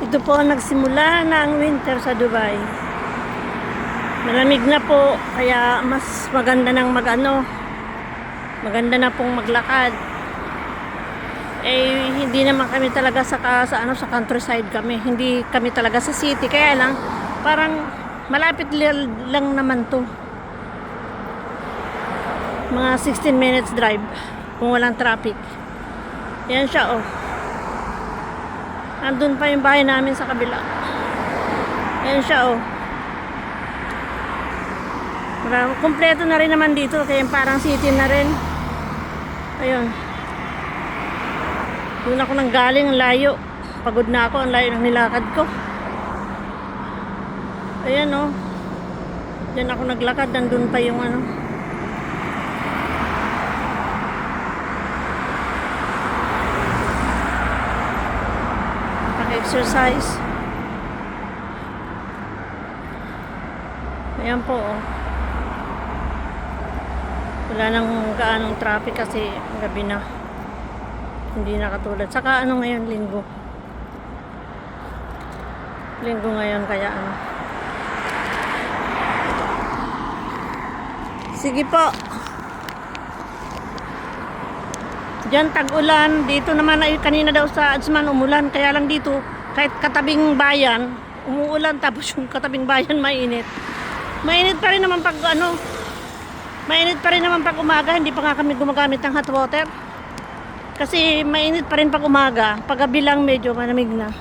Ito po nagsimula na ang winter sa Dubai. Malamig na po, kaya mas maganda nang maganda na pong maglakad. Eh hindi naman kami talaga sa countryside kami. Hindi kami talaga sa city, kaya lang parang malapit lang naman to. Mga 16 minutes drive kung walang traffic. Yan siya oh. Andun pa yung bahay namin sa kabila. Ayan siya oh. Kompleto na rin naman dito, kaya parang city na rin. Ayun. Doon ako nang galing, ang layo. Pagod na ako, ang layo ng nilakad ko. Ayan oh. Diyan ako naglakad, nandun pa yung ano. Exercise. Ayan po oh. Wala nang gaanong traffic kasi gabi na. Hindi na katulad. Saka ano ngayon, linggo. Linggo ngayon, kaya ano. Sige po. Diyan tag-ulan. Dito naman ay kanina daw sa Adsman umulan. Kaya lang dito, kahit katabing bayan, umuulan, tapos yung katabing bayan mainit. Mainit pa rin naman pag ano, mainit pa rin naman pag umaga. Hindi pa nga kami gumagamit ng hot water. Kasi mainit pa rin pag umaga. Pag gabi lang medyo malamig na.